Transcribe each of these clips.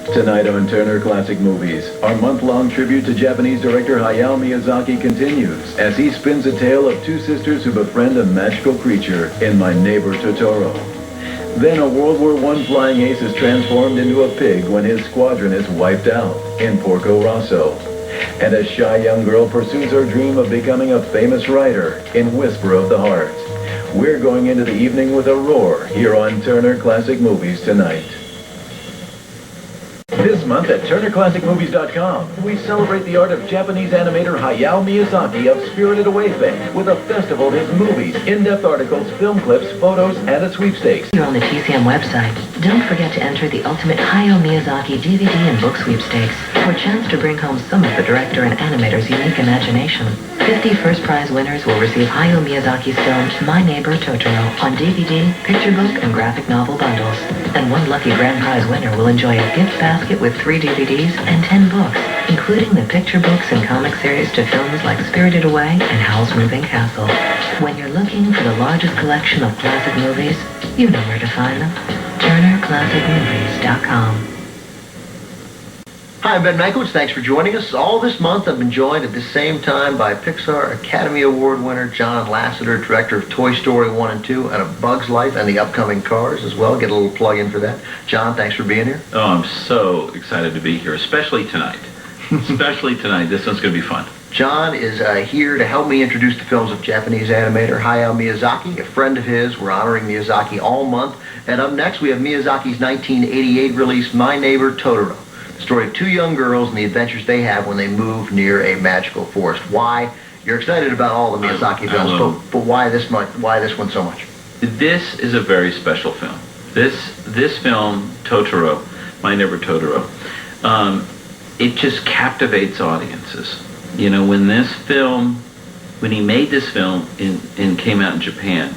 Tonight on Turner Classic Movies, our month-long tribute to Japanese director Hayao Miyazaki continues as he spins a tale of two sisters who befriend a magical creature in My Neighbor Totoro. Then a World War I flying ace is transformed into a pig when his squadron is wiped out in Porco Rosso. And a shy young girl pursues her dream of becoming a famous writer in Whisper of the Heart. We're going into the evening with a roar here on Turner Classic Movies tonight. This month at TurnerClassicMovies.com, we celebrate the art of Japanese animator Hayao Miyazaki of Spirited Away fame with a festival of his movies, in-depth articles, film clips, photos, and a sweepstakes. You're on the TCM website. Don't forget to enter the ultimate Hayao Miyazaki DVD and book sweepstakes for a chance to bring home some of the director and animator's unique imagination. 50 first prize winners will receive Hayao Miyazaki's films My Neighbor Totoro on DVD, picture book, and graphic novel bundles. And one lucky grand prize winner will enjoy a gift basket with 3 DVDs and 10 books, including the picture books and comic series to films like Spirited Away and Howl's Moving Castle. When you're looking for the largest collection of classic movies, you know where to find them. TurnerClassicMovies.com. Hi, I'm Ben Mankiewicz. Thanks for joining us. All this month I've been joined at the same time by Pixar Academy Award winner John Lasseter, director of Toy Story 1 and 2 and of Bug's Life and the upcoming Cars as well. Get a little plug in for that. John, thanks for being here. Oh, I'm so excited to be here, especially tonight. Especially tonight. This one's going to be fun. John is here to help me introduce the films of Japanese animator Hayao Miyazaki, a friend of his. We're honoring Miyazaki all month. And up next we have Miyazaki's 1988 release My Neighbor Totoro. Story of two young girls and the adventures they have when they move near a magical forest. Why? You're excited about all the Miyazaki films, but why this one so much? This is a very special film. This film, Totoro, My Neighbor Totoro, it just captivates audiences. You know, when he made this film and came out in Japan,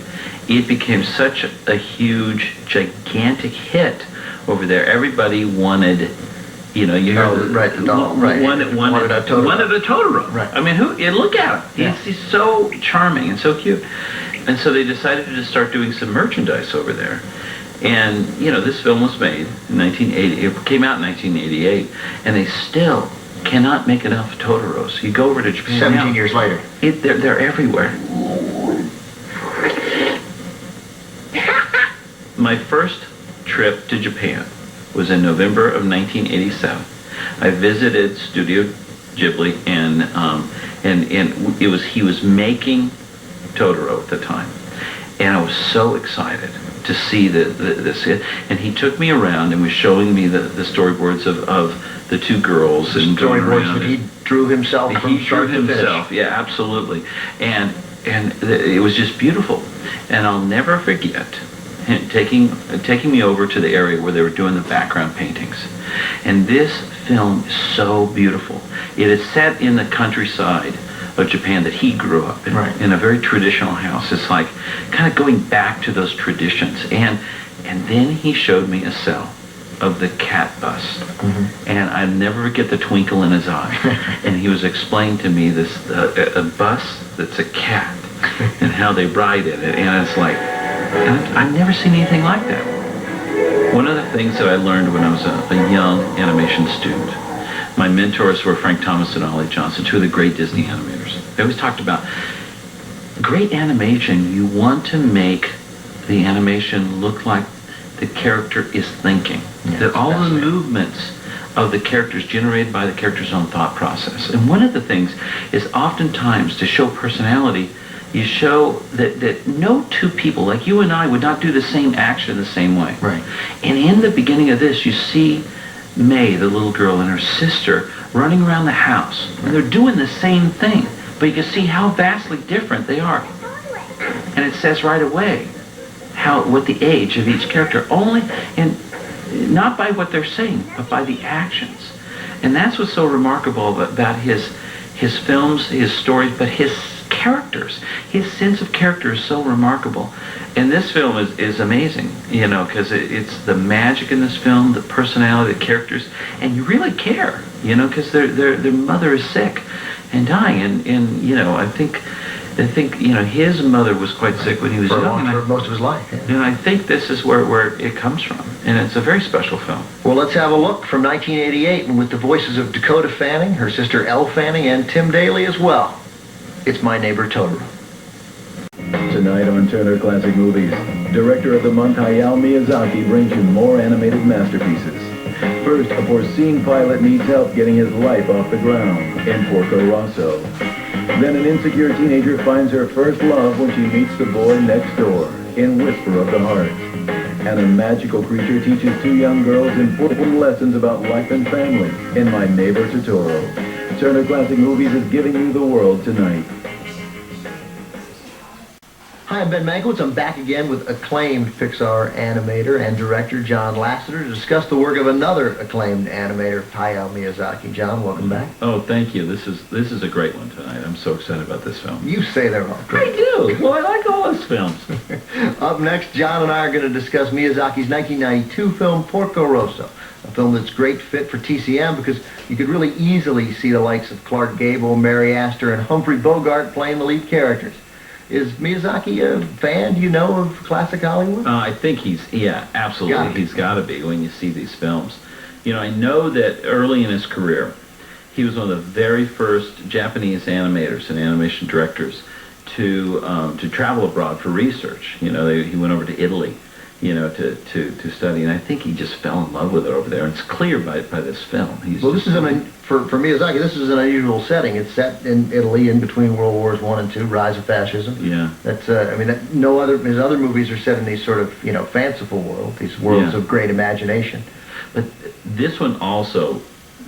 it became such a huge, gigantic hit over there. Everybody wanted. You know, you heard the doll, right? Wanted a Totoro. Right. I mean, look at him. Yeah. He's so charming and so cute. And so they decided to just start doing some merchandise over there. And, you know, this film was made in 1980. It came out in 1988. And they still cannot make enough Totoros. You go over to Japan 17 now, years later. They're everywhere. My first trip to Japan was in November of 1987. I visited Studio Ghibli, and he was making Totoro at the time, and I was so excited to see this. And he took me around and was showing me the storyboards of the two girls and going storyboards around. That he drew himself from start to finish. Yeah, absolutely. And it was just beautiful, and I'll never forget him taking me over to the area where they were doing the background paintings. And this film is so beautiful. It is set in the countryside of Japan that he grew up in, right, in a very traditional house. It's like kind of going back to those traditions. And then he showed me a cell of the cat bust. Mm-hmm. And I never forget the twinkle in his eye. And he was explaining to me this a bust that's a cat and how they ride in it. And it's like, and I've never seen anything like that. One of the things that I learned when I was a young animation student, my mentors were Frank Thomas and Ollie Johnson, two of the great Disney animators. They always talked about great animation. You want to make the animation look like the character is thinking. Yeah, that all the movements of the characters generated by the character's own thought process. And one of the things is oftentimes to show personality, you show that no two people, like you and I, would not do the same action the same way. Right. And in the beginning of this, you see May, the little girl, and her sister running around the house. And they're doing the same thing, but you can see how vastly different they are. And it says right away what the age of each character, only, and not by what they're saying, but by the actions. And that's what's so remarkable about his films, his stories, but his characters. His sense of character is so remarkable. And this film is amazing, you know, because it's the magic in this film, the personality, the characters, and you really care, you know, because their mother is sick and dying. And you know, I think I think, his mother was quite sick when he was young. For most of his life. Yeah. And I think this is where it comes from. And it's a very special film. Well, let's have a look from 1988, and with the voices of Dakota Fanning, her sister Elle Fanning, and Tim Daly as well. It's My Neighbor Totoro. Tonight on Turner Classic Movies, director of the month Hayao Miyazaki brings you more animated masterpieces. First, a foreseen pilot needs help getting his life off the ground in Porco Rosso. Then an insecure teenager finds her first love when she meets the boy next door in Whisper of the Heart. And a magical creature teaches two young girls important lessons about life and family in My Neighbor Totoro. Turner Classic Movies is giving you the world tonight. Hi, I'm Ben Mankiewicz. I'm back again with acclaimed Pixar animator and director John Lasseter to discuss the work of another acclaimed animator, Hayao Miyazaki. John, welcome back. Oh, thank you. This is a great one tonight. I'm so excited about this film. You say they're all great. I do. Well, I like all his films. Up next, John and I are going to discuss Miyazaki's 1992 film, Porco Rosso, a film that's a great fit for TCM because you could really easily see the likes of Clark Gable, Mary Astor, and Humphrey Bogart playing the lead characters. Is Miyazaki a fan, do you know, of classic Hollywood? I think absolutely. He's got to be when you see these films. I know that early in his career, he was one of the very first Japanese animators and animation directors to travel abroad for research. He went over to Italy, to study, and I think he just fell in love with it over there. And it's clear by this film. For Miyazaki, this is an unusual setting. It's set in Italy in between World Wars I and II, rise of fascism. Yeah. That's his other movies are set in these sort of fanciful worlds, these worlds of great imagination. But this one also,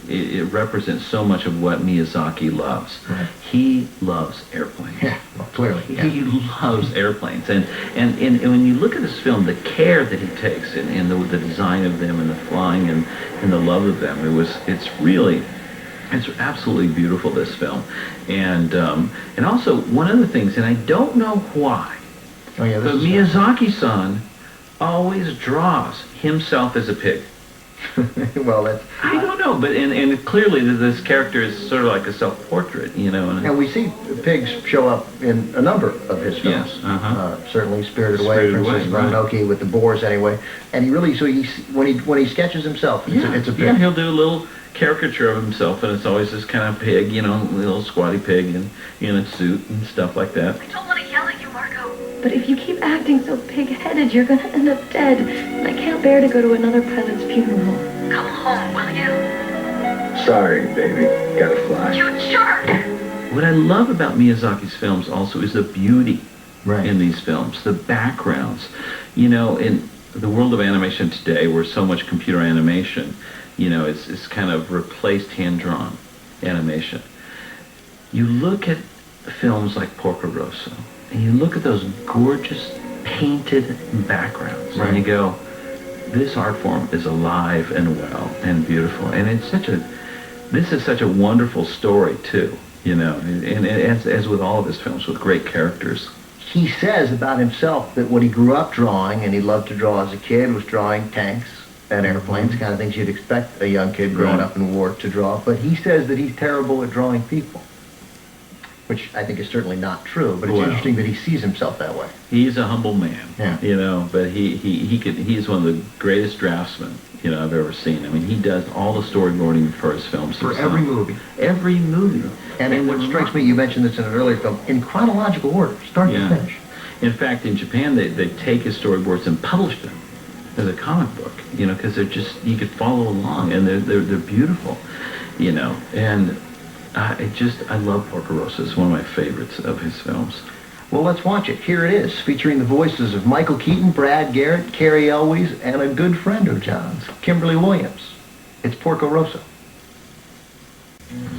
it represents so much of what Miyazaki loves. Right. He loves airplanes. Yeah, well, clearly. He loves airplanes. And when you look at this film, the care that he takes in the design of them and the flying and the love of them, it's absolutely beautiful, this film. And also, one of the things, and I don't know why, but Miyazaki-san always draws himself as a pig. Well, I don't know, but and clearly this character is sort of like a self-portrait, And we see pigs show up in a number of his films. Yes, certainly Spirited Away, Princess Mononoke, with the boars anyway. And he really, when he sketches himself, it's a pig. Yeah, he'll do a little caricature of himself, and it's always this kind of pig, little squatty pig and in a suit and stuff like that. I don't want to yell at you, Margot. But if you keep acting so pig-headed, you're going to end up dead. And I can't bear to go to another pilot's funeral. Come home, will you? Sorry, baby. Gotta fly. You jerk! What I love about Miyazaki's films also is the beauty in these films, the backgrounds. In the world of animation today, where so much computer animation, it's kind of replaced hand-drawn animation. You look at films like Porco Rosso, and you look at those gorgeous painted backgrounds, and you go, this art form is alive and well and beautiful, and this is such a wonderful story too, and as with all of his films, with great characters. He says about himself that what he grew up drawing, and he loved to draw as a kid, was drawing tanks and airplanes, kind of things you'd expect a young kid growing up in war to draw. But he says that he's terrible at drawing people, which I think is certainly not true, but it's interesting that he sees himself that way. He's a humble man, but he's one of the greatest draftsmen, I've ever seen. I mean, he does all the storyboarding for his films. For every movie. Every movie. And what strikes me, you mentioned this in an earlier film, in chronological order, start to finish. In fact, in Japan, they take his storyboards and publish them as a comic book, because they're just, you could follow along, and they're beautiful, and I love Porco Rosso. It's one of my favorites of his films. Well, let's watch it. Here it is, featuring the voices of Michael Keaton, Brad Garrett, Carrie Elwes, and a good friend of John's, Kimberly Williams. It's Porco Rosso.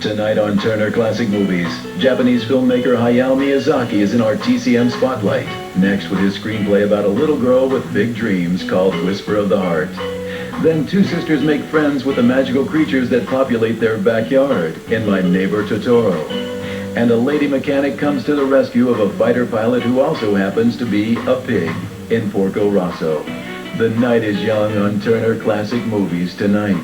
Tonight on Turner Classic Movies, Japanese filmmaker Hayao Miyazaki is in our TCM spotlight. Next with his screenplay about a little girl with big dreams called Whisper of the Heart. Then two sisters make friends with the magical creatures that populate their backyard in My Neighbor Totoro. And a lady mechanic comes to the rescue of a fighter pilot who also happens to be a pig in Porco Rosso. The night is young on Turner Classic Movies tonight.